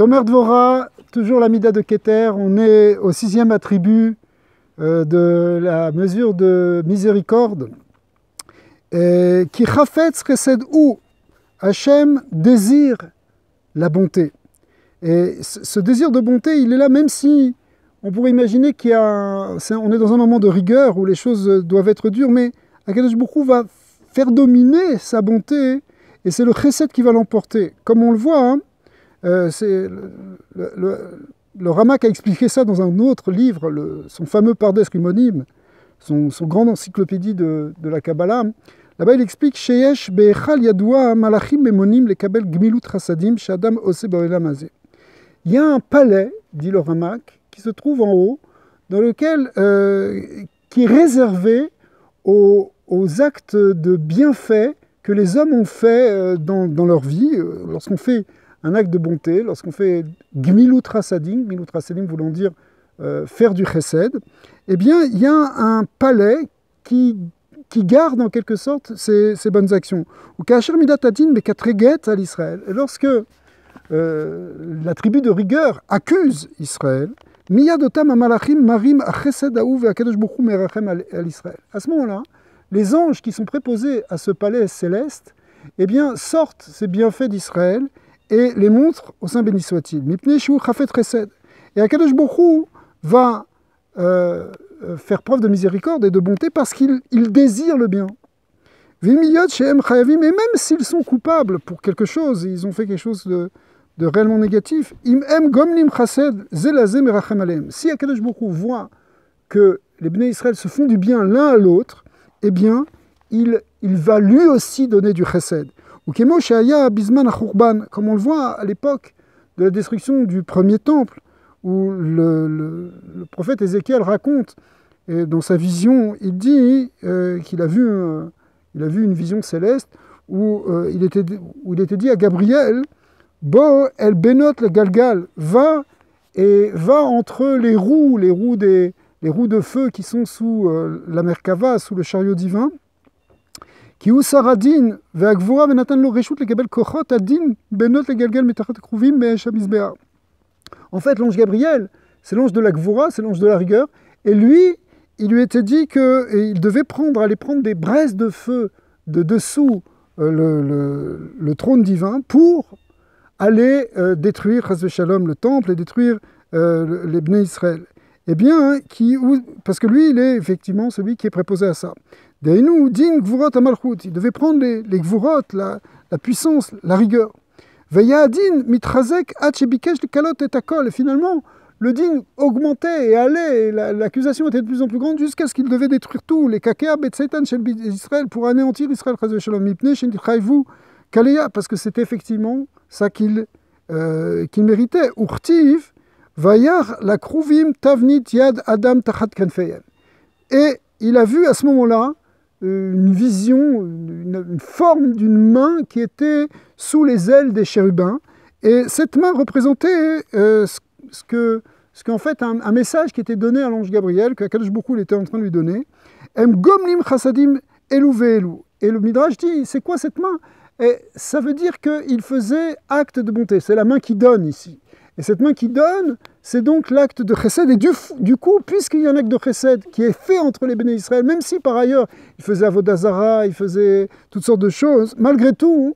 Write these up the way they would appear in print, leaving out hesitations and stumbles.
Tomer Dvorah, toujours la Mida de Keter, on est au 6e attribut de la mesure de miséricorde. Qui chafetz chesed ou Hachem désire la bonté. Et ce désir de bonté, il est là même si on pourrait imaginer on est dans un moment de rigueur où les choses doivent être dures, mais Akadosh Baruch Hu va faire dominer sa bonté et c'est le chesed qui va l'emporter. Comme on le voit, hein, c'est le Ramak a expliqué ça dans un autre livre, son fameux Pardes Rimonim, son grande encyclopédie de la Kabbalah. Là-bas, il explique Sheyesh be'echal yadoua malachim memonim lekabel gmilut chasadim she'adam ose ba'olam hazeh. Il y a un palais, dit le Ramak, qui se trouve en haut, dans lequel qui est réservé aux actes de bienfaits que les hommes ont fait dans leur vie, lorsqu'on fait un acte de bonté, lorsqu'on fait gmilut chasadim voulant dire faire du chesed, eh bien, il y a un palais qui garde en quelque sorte ces bonnes actions. Ou kasher midat adin bekatreget al Israël. Et lorsque la tribu de rigueur accuse Israël, miyad otam amalachim marim achesed haou ve'akadosh baruch hu merachem al Israël. À ce moment-là, les anges qui sont préposés à ce palais céleste, eh bien, sortent ces bienfaits d'Israël et les montrent au Saint béni soit-il. Mipnei shu chafet chesed. Et Akadosh Baruch Hu va faire preuve de miséricorde et de bonté parce qu'il désire le bien. Vimiyot shehem chayavim, et même s'ils sont coupables pour quelque chose, ils ont fait quelque chose de réellement négatif, im em gomlim chased zelazem merachem aleim. Si Akadosh Baruch Hu voit que les Bnei Israël se font du bien l'un à l'autre, eh bien, il va lui aussi donner du chesed. Ou kemo sheaya bisman achurban, comme on le voit à l'époque de la destruction du premier temple, où le prophète Ézéchiel raconte, et dans sa vision, il dit qu'il a vu une vision céleste où il était dit à Gabriel, Bo el benot le galgal, va entre les roues de feu qui sont sous la Merkava, sous le chariot divin, qui ou saradin ve'agvura venatan lo reshut lekabel kochot adin benot le galgal metachat kruvim me'esh hamizbeah. En fait, l'ange Gabriel, c'est l'ange de la Gvura, c'est l'ange de la rigueur, et lui, il lui était dit qu'il devait aller prendre des braises de feu de dessous le trône divin pour aller détruire, chas v'shalom, le temple et détruire les Bnei Israël. Eh bien, parce que lui, il est effectivement celui qui est préposé à ça. Deinu din Gvurot amalchut, il devait prendre les Gvurot, la puissance, la rigueur. Veyadin mitrazek ad shebikesh kalot et akol. Et finalement, le din augmentait et allait, et l'accusation était de plus en plus grande jusqu'à ce qu'il devait détruire tout, les kakea betseitan shel Israël, pour anéantir Israël, chas v'shalom, mipnei shenichayvu kaleya, parce que c'était effectivement ça qu'il méritait. Urtiv vayar la kruvim tavnit yad adam tachat kanfeyem. Et il a vu à ce moment-là une vision, une forme d'une main qui était sous les ailes des chérubins. Et cette main représentait ce qu'en fait un message qui était donné à l'ange Gabriel, que Akadosh Baruch Hu était en train de lui donner. Em gomlim chasadim elu ve'elu. Et le Midrash dit, c'est quoi cette main? Et ça veut dire qu'il faisait acte de bonté. C'est la main qui donne ici. Et cette main qui donne, c'est donc l'acte de chesed. Et du coup, puisqu'il y a un acte de chesed qui est fait entre les Bnei Israël, même si par ailleurs, il faisait avodah zara, il faisait toutes sortes de choses, malgré tout,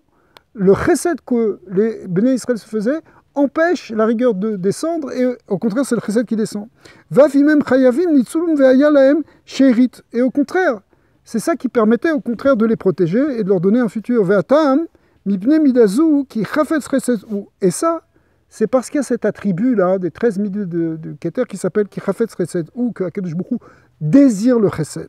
le chesed que les Bnei Israël se faisaient empêche la rigueur de descendre, et au contraire, c'est le chesed qui descend. Vafimem chayavim nitzulum ve'aya lahem sherit. Et au contraire, c'est ça qui permettait au contraire de les protéger et de leur donner un futur. Ve'atam mipnei midazu ki chafetz chesed ou. Et ça, c'est parce qu'il y a cet attribut-là, des 13 milieux de Keter, qui s'appelle Ki Chafetz Chesed, ou que Akadosh Baruch Hu désire le Chesed.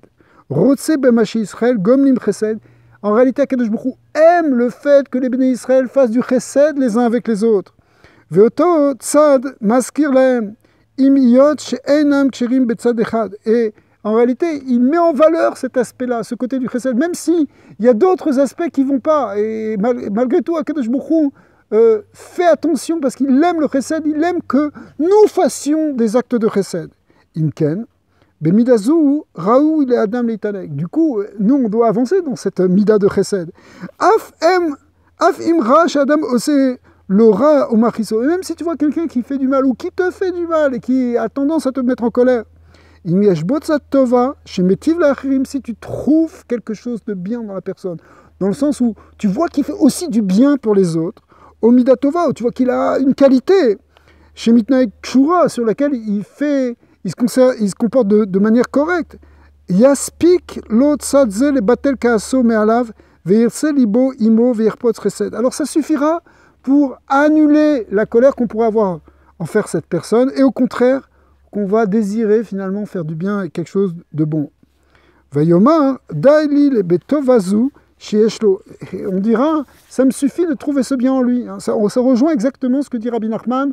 Rotse b'mashi Israël, gomlim Chesed. En réalité, Akadosh Baruch Hu aime le fait que les Bnei Israël fassent du Chesed les uns avec les autres. Ve'oto tzad maskir lahem, im iyot she'enam ksherim betzad echad. Et en réalité, il met en valeur cet aspect-là, ce côté du Chesed, même s'il y a d'autres aspects qui ne vont pas. Et malgré tout, Akadosh Baruch Hu fait attention parce qu'il aime le chesed, il aime que nous fassions des actes de chesed. Imken, bemidazu, raou il est adam leitanek. Du coup, nous on doit avancer dans cette mida de chesed. Af im rash adam ose l'aura au machiso. Et même si tu vois quelqu'un qui fait du mal ou qui te fait du mal et qui a tendance à te mettre en colère, si tu trouves quelque chose de bien dans la personne, dans le sens où tu vois qu'il fait aussi du bien pour les autres, Omida Tova, où tu vois qu'il a une qualité, chez Mitnaï Kshura, sur laquelle il se comporte de manière correcte. Yaspik lot sadze le batel kaaso me'alav ve'irse libo imo ve'irpot chesed. Alors ça suffira pour annuler la colère qu'on pourrait avoir envers cette personne, et au contraire, qu'on va désirer finalement faire du bien et quelque chose de bon. Vayomar daili le betovazu shieshlo. On dira, ça me suffit de trouver ce bien en lui. Ça rejoint exactement ce que dit Rabbi Nachman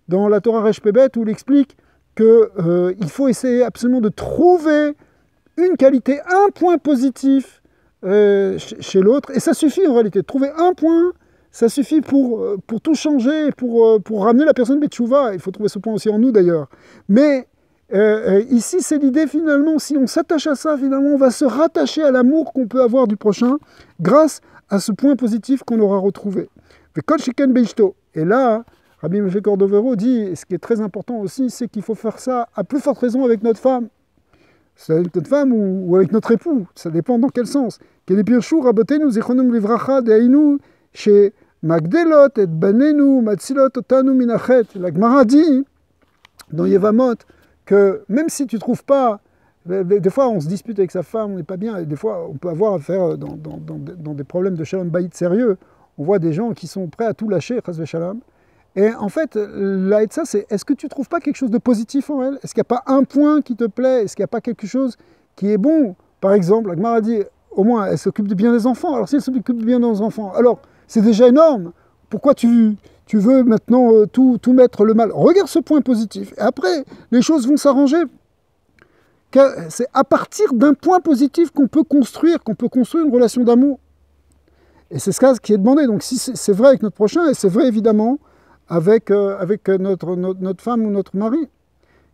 dans la Torah Resh Pebet, où il explique qu'il faut essayer absolument de trouver une qualité, un point positif chez l'autre, et ça suffit en réalité, de trouver un point, ça suffit pour tout changer, pour ramener la personne Betchouva. Il faut trouver ce point aussi en nous d'ailleurs. Mais ici, c'est l'idée finalement, si on s'attache à ça, finalement, on va se rattacher à l'amour qu'on peut avoir du prochain grâce à ce point positif qu'on aura retrouvé. Et là, Rabbi Moshe Cordovero dit, ce qui est très important aussi, c'est qu'il faut faire ça à plus forte raison avec notre femme. C'est avec notre femme ou avec notre époux, ça dépend dans quel sens. La Gemara dit dans Yevamot que même si tu ne trouves pas, des fois on se dispute avec sa femme, on n'est pas bien, et des fois on peut avoir affaire dans des problèmes de shalom bayit sérieux. On voit des gens qui sont prêts à tout lâcher, chas v'shalom. Et en fait, la Hetza, c'est est-ce que tu ne trouves pas quelque chose de positif en elle? Est-ce qu'il n'y a pas un point qui te plaît? Est-ce qu'il n'y a pas quelque chose qui est bon? Par exemple, la Gemara dit, au moins, elle s'occupe de bien des enfants. Alors si elle s'occupe de bien des enfants, alors c'est déjà énorme. Pourquoi tu veux maintenant tout mettre le mal? Regarde ce point positif. Et après, les choses vont s'arranger. C'est à partir d'un point positif qu'on peut construire une relation d'amour. Et c'est ce qui est demandé. Donc si c'est vrai avec notre prochain, et c'est vrai évidemment avec notre femme ou notre mari.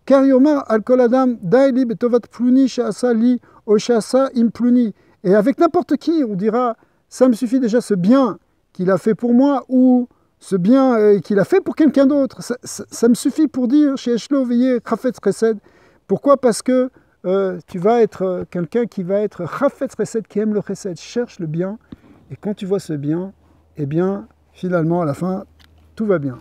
Car Yomar al-Kol Adam daili betovat pluni she'asa li o she'asa im pluni. Et avec n'importe qui, on dira, ça me suffit déjà ce bien qu'il a fait pour moi, ou ce bien qu'il a fait pour quelqu'un d'autre. Ça me suffit pour dire she'eshlo veye chafetz chesed. Pourquoi? Parce que tu vas être quelqu'un qui va être chafetz chesed, qui aime le chesed, cherche le bien. Et quand tu vois ce bien, eh bien, finalement, à la fin, tout va bien.